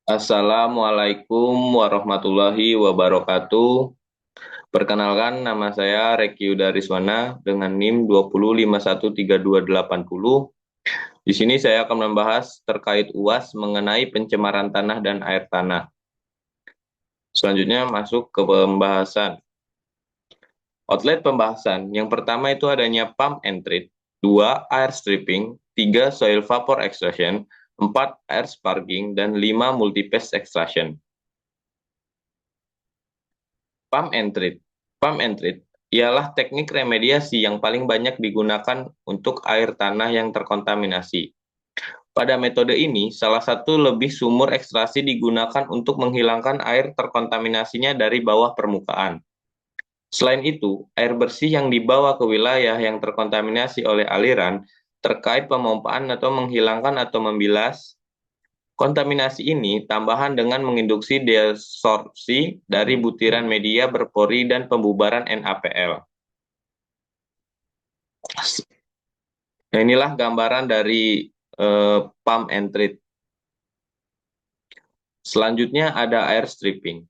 Assalamualaikum warahmatullahi wabarakatuh. Perkenalkan, nama saya Reki Udariswana dengan NIM 205132280. Di sini saya akan membahas terkait UAS mengenai pencemaran tanah dan air tanah. Selanjutnya masuk ke pembahasan. Outlet pembahasan. Yang pertama itu adanya pump and treat, 2 air stripping, 3 soil vapor extraction, 4 air sparging, dan 5 multipass extraction. Pump and treat. Pump and treat ialah teknik remediasi yang paling banyak digunakan untuk air tanah yang terkontaminasi. Pada metode ini, salah satu lebih sumur ekstraksi digunakan untuk menghilangkan air terkontaminasinya dari bawah permukaan. Selain itu, air bersih yang dibawa ke wilayah yang terkontaminasi oleh aliran terkait pemompaan atau menghilangkan atau membilas kontaminasi ini tambahan dengan menginduksi desorpsi dari butiran media berpori dan pembubaran NaPl. Nah, inilah gambaran dari pump and treat. Selanjutnya ada air stripping.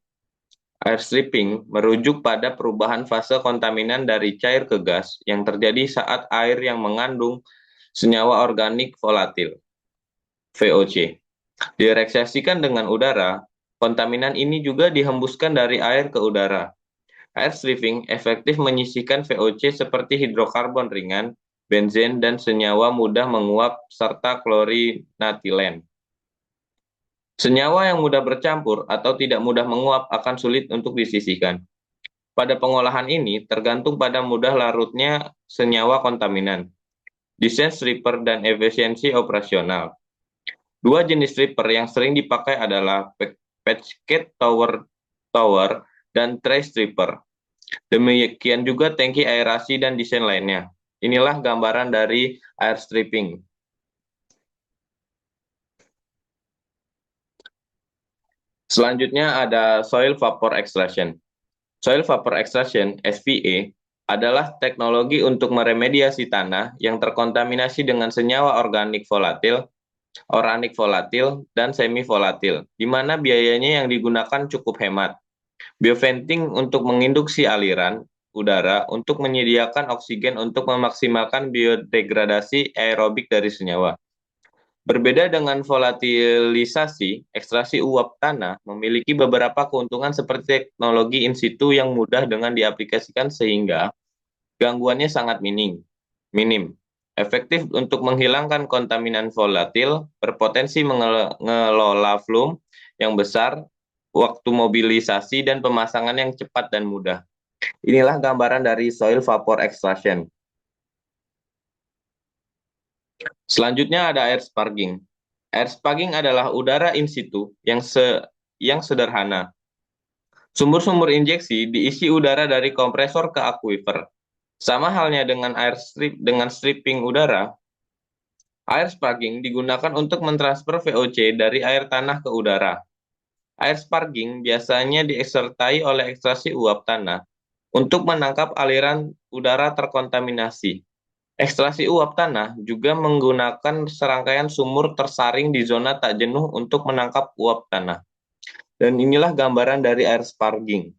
Air stripping merujuk pada perubahan fase kontaminan dari cair ke gas yang terjadi saat air yang mengandung senyawa organik volatil, VOC, direaksikan dengan udara. Kontaminan ini juga dihembuskan dari air ke udara. Air stripping efektif menyisihkan VOC seperti hidrokarbon ringan, benzen, dan senyawa mudah menguap serta klorinatilen. Senyawa yang mudah bercampur atau tidak mudah menguap akan sulit untuk disisihkan. Pada pengolahan ini tergantung pada mudah larutnya senyawa kontaminan, desain stripper, dan efisiensi operasional. Dua jenis stripper yang sering dipakai adalah packet tower dan tray stripper. Demikian juga tangki aerasi dan desain lainnya. Inilah gambaran dari air stripping. Selanjutnya ada soil vapor extraction. Soil vapor extraction, SVE, adalah teknologi untuk meremediasi tanah yang terkontaminasi dengan senyawa organik volatil, dan semi volatil, di mana biayanya yang digunakan cukup hemat. Bioventing untuk menginduksi aliran udara untuk menyediakan oksigen untuk memaksimalkan biodegradasi aerobik dari senyawa. Berbeda dengan volatilisasi, ekstraksi uap tanah memiliki beberapa keuntungan seperti teknologi in situ yang mudah dengan diaplikasikan sehingga gangguannya sangat minim. Efektif untuk menghilangkan kontaminan volatil, berpotensi mengelola flume yang besar, waktu mobilisasi, dan pemasangan yang cepat dan mudah. Inilah gambaran dari soil vapor extraction. Selanjutnya ada air sparging. Air sparging adalah udara in situ yang sederhana. Sumur-sumur injeksi diisi udara dari kompresor ke aquifer. Sama halnya dengan dengan stripping udara, air sparging digunakan untuk mentransfer VOC dari air tanah ke udara. Air sparging biasanya disertai oleh ekstraksi uap tanah untuk menangkap aliran udara terkontaminasi. Ekstraksi uap tanah juga menggunakan serangkaian sumur tersaring di zona tak jenuh untuk menangkap uap tanah. Dan inilah gambaran dari air sparging.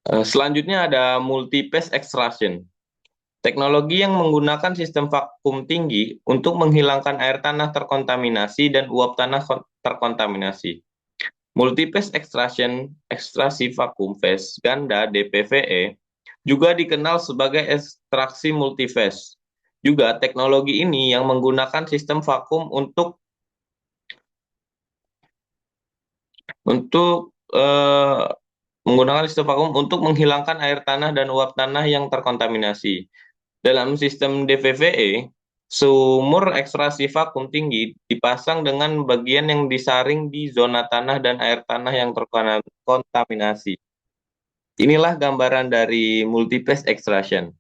Selanjutnya ada multipass extraction. Teknologi yang menggunakan sistem vakum tinggi untuk menghilangkan air tanah terkontaminasi dan uap tanah terkontaminasi. Multipass extraction, ekstraksi vakum phase ganda DPVE, juga dikenal sebagai ekstraksi multiphase. Juga teknologi ini yang menggunakan sistem vakum untuk menggunakan sistem vakum untuk menghilangkan air tanah dan uap tanah yang terkontaminasi. Dalam sistem DVVE, sumur ekstraksi vakum tinggi dipasang dengan bagian yang disaring di zona tanah dan air tanah yang terkontaminasi. Inilah gambaran dari multipass extraction.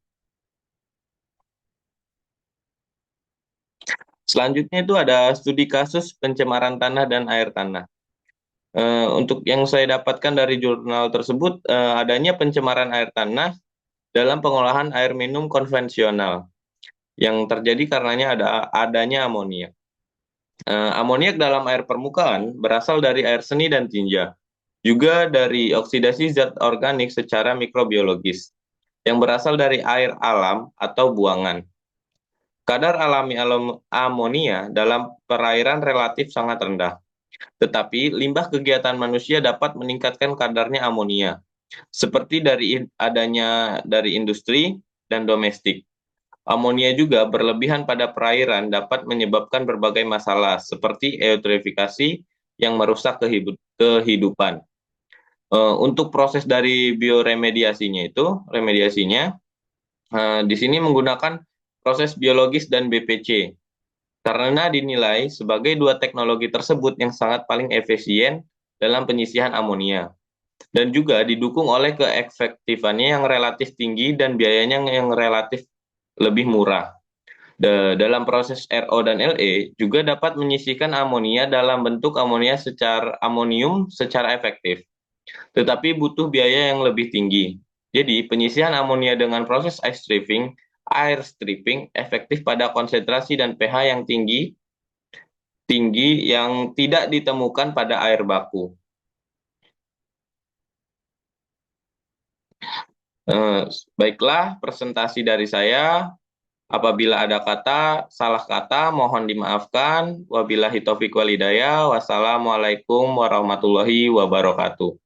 Selanjutnya itu ada studi kasus pencemaran tanah dan air tanah. Untuk yang saya dapatkan dari jurnal tersebut, adanya pencemaran air tanah dalam pengolahan air minum konvensional yang terjadi karenanya adanya amonia. Amoniak dalam air permukaan berasal dari air seni dan tinja, juga dari oksidasi zat organik secara mikrobiologis, yang berasal dari air alam atau buangan. Kadar alami amonia dalam perairan relatif sangat rendah, tetapi limbah kegiatan manusia dapat meningkatkan kadarnya amonia, seperti adanya dari industri dan domestik. Amonia juga berlebihan pada perairan dapat menyebabkan berbagai masalah, seperti eutrofifikasi yang merusak kehidupan. Untuk proses dari remediasinya, di sini menggunakan proses biologis dan BPC, karena dinilai sebagai dua teknologi tersebut yang sangat paling efisien dalam penyisihan amonia, dan juga didukung oleh keefektifannya yang relatif tinggi dan biayanya yang relatif lebih murah. Dalam proses RO dan LE juga dapat menyisihkan amonia dalam bentuk amonium secara efektif, tetapi butuh biaya yang lebih tinggi. Jadi, penyisihan amonia dengan proses air stripping efektif pada konsentrasi dan pH yang tinggi tinggi yang tidak ditemukan pada air baku. Eh, Baiklah, presentasi dari saya. Apabila ada salah kata, mohon dimaafkan. Wabillahi taufiq walhidayah. Wassalamualaikum warahmatullahi wabarakatuh.